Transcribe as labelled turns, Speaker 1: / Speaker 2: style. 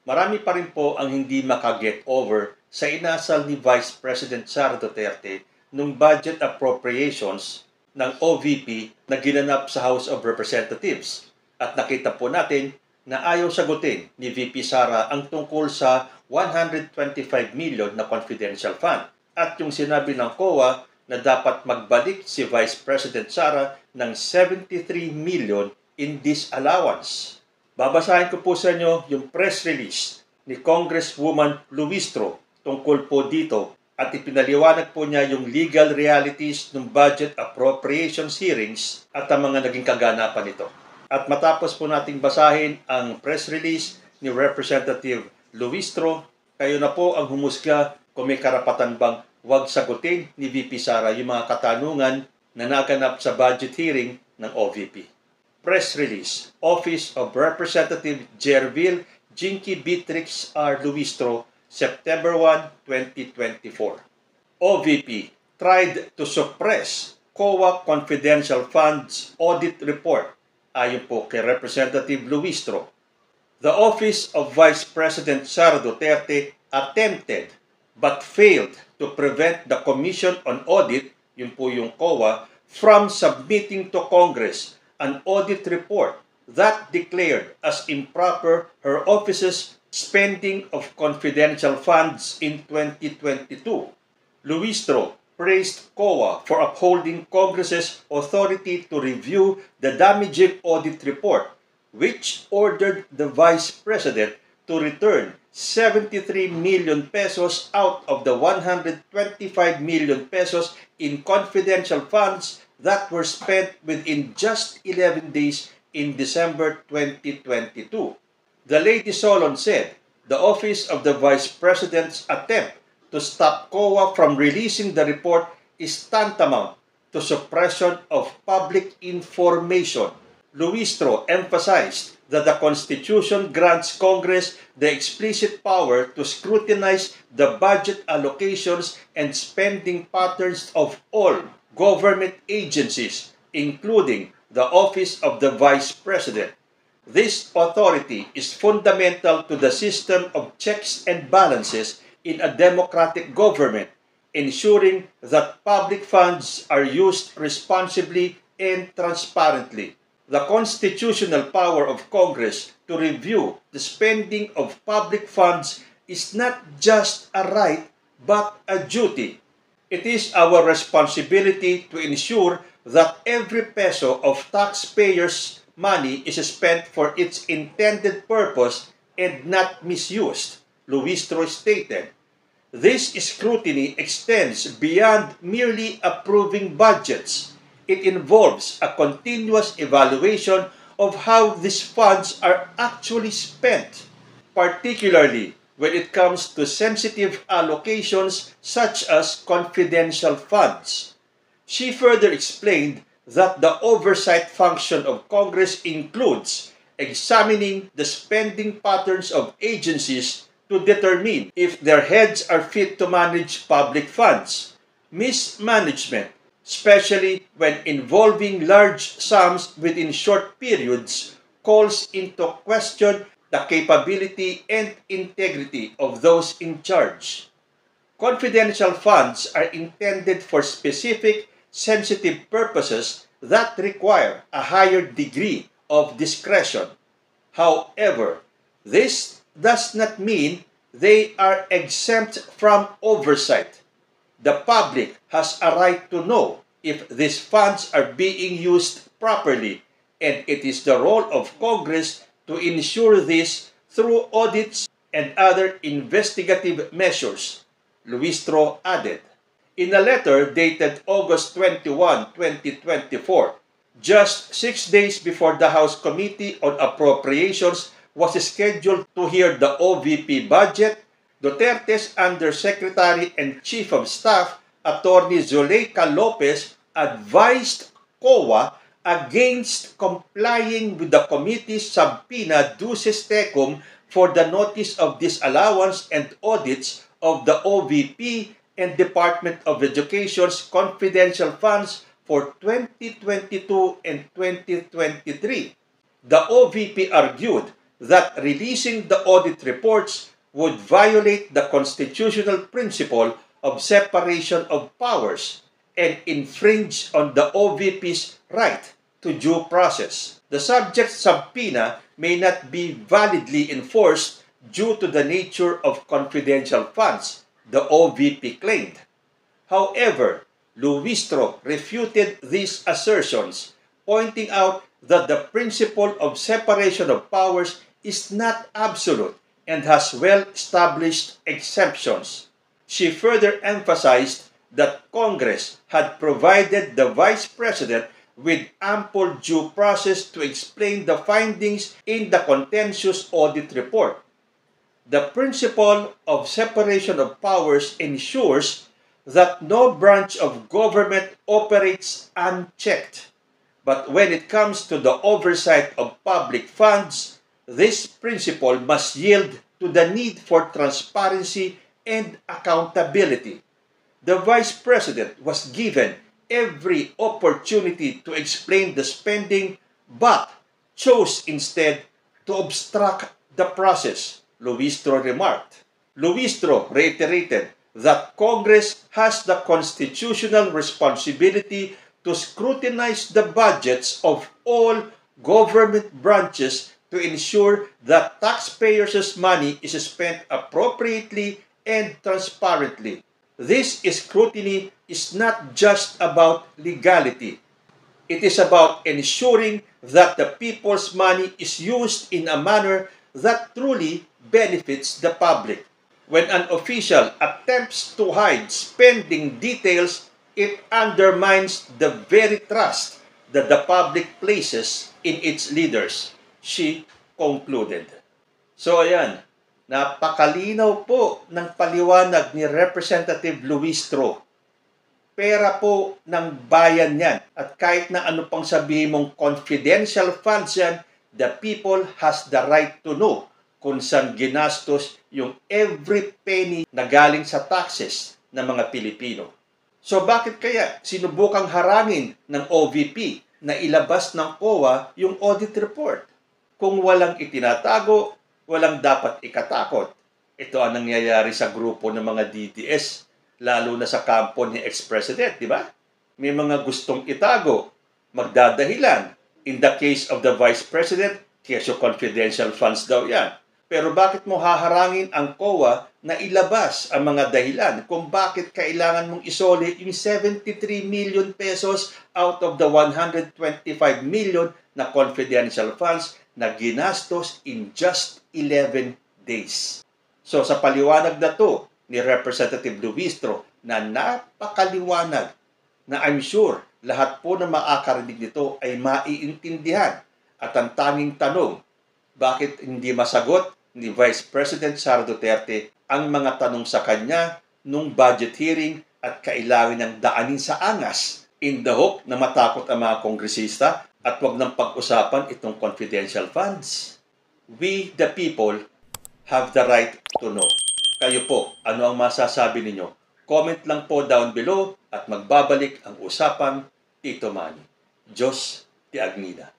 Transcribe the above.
Speaker 1: Marami pa rin po ang hindi makaget over sa inasal ni Vice President Sara Duterte nung budget appropriations ng OVP na ginanap sa House of Representatives. At nakita po natin na ayaw sagutin ni VP Sara ang tungkol sa 125 million na confidential fund. At yung sinabi ng COA na dapat magbalik si Vice President Sara ng 73 million in disallowance. Babasahin ko po sa inyo yung press release ni Congresswoman Luistro tungkol po dito at ipinaliwanag po niya yung legal realities ng budget appropriations hearings at ang mga naging kaganapan nito. At matapos po nating basahin ang press release ni Representative Luistro, kayo na po ang humusga kung may karapatan bang huwag sagutin ni VP Sara yung mga katanungan na naganap sa budget hearing ng OVP. Press release, Office of Representative Jervil Jinky Beatrix R. Luistro, September 1, 2024. OVP tried to suppress COA Confidential Funds Audit Report ayon po kay Representative Luistro. The Office of Vice President Sara Duterte attempted but failed to prevent the Commission on Audit, yun po yung COA, from submitting to Congress an audit report that declared as improper her office's spending of confidential funds in 2022. Luistro praised COA for upholding Congress's authority to review the damaging audit report, which ordered the Vice President to return 73 million pesos out of the 125 million pesos in confidential funds that were spent within just 11 days in December 2022. The Lady Solon said the Office of the Vice President's attempt to stop COA from releasing the report is tantamount to suppression of public information. Luistro emphasized that the Constitution grants Congress the explicit power to scrutinize the budget allocations and spending patterns of all government agencies, including the Office of the Vice President. This authority is fundamental to the system of checks and balances in a democratic government, ensuring that public funds are used responsibly and transparently. The constitutional power of Congress to review the spending of public funds is not just a right but a duty. It is our responsibility to ensure that every peso of taxpayers' money is spent for its intended purpose and not misused, Luistro stated. This scrutiny extends beyond merely approving budgets. It involves a continuous evaluation of how these funds are actually spent, particularly when it comes to sensitive allocations such as confidential funds. She further explained that the oversight function of Congress includes examining the spending patterns of agencies to determine if their heads are fit to manage public funds. Mismanagement, especially when involving large sums within short periods, calls into question the capability and integrity of those in charge. Confidential funds are intended for specific, sensitive purposes that require a higher degree of discretion. However, this does not mean they are exempt from oversight. The public has a right to know if these funds are being used properly, and it is the role of Congress to ensure this through audits and other investigative measures, Luistro added. In a letter dated August 21, 2024, just 6 days before the House Committee on Appropriations was scheduled to hear the OVP budget, Duterte's Undersecretary and Chief of Staff, Attorney Zuleika Lopez, advised COA against complying with the committee's subpoena duces tecum for the notice of disallowance and audits of the OVP and Department of Education's confidential funds for 2022 and 2023. The OVP argued that releasing the audit reports would violate the constitutional principle of separation of powers and infringe on the OVP's right to due process. The subject subpoena may not be validly enforced due to the nature of confidential funds, the OVP claimed. However, Luistro refuted these assertions, pointing out that the principle of separation of powers is not absolute and has well-established exemptions. She further emphasized that Congress had provided the Vice President with ample due process to explain the findings in the contentious audit report. The principle of separation of powers ensures that no branch of government operates unchecked. But when it comes to the oversight of public funds, this principle must yield to the need for transparency and accountability. The Vice President was given every opportunity to explain the spending but chose instead to obstruct the process, Luistro remarked. Luistro reiterated that Congress has the constitutional responsibility to scrutinize the budgets of all government branches to ensure that taxpayers' money is spent appropriately and transparently. This scrutiny is not just about legality. It is about ensuring that the people's money is used in a manner that truly benefits the public. When an official attempts to hide spending details, it undermines the very trust that the public places in its leaders, she concluded. So ayan, napakalinaw po ng paliwanag ni Representative Luistro. Pera po ng bayan yan. At kahit na ano pang sabihin mong confidential funds yan, the people has the right to know kung saan ginastos yung every penny na galing sa taxes ng mga Pilipino. So bakit kaya sinubukang harangin ng OVP na ilabas ng COA yung audit report? Kung walang itinatago, walang dapat ikatakot. Ito ang nangyayari sa grupo ng mga DDS, lalo na sa kampo ni ex-president, di ba? May mga gustong itago, magdadahilan. In the case of the Vice President, kesyo confidential funds daw yan. Pero bakit mo haharangin ang COA na ilabas ang mga dahilan kung bakit kailangan mong isoli yung 73 million pesos out of the 125 million na confidential funds na ginastos in just 11 days. So sa paliwanag na to ni Representative Luistro na napakaliwanag na I'm sure lahat po na makakarinig nito ay maiintindihan. At ang tanging tanong, bakit hindi masagot ni Vice President Sara Duterte ang mga tanong sa kanya nung budget hearing at kailangan niyang daanin sa angas in the hope na matakot ang mga kongresista at wag nang pag-usapan itong confidential funds? We, the people, have the right to know. Kayo po, ano ang masasabi ninyo? Comment lang po down below at magbabalik ang usapang Tito Manny. Diyos ti Agnida.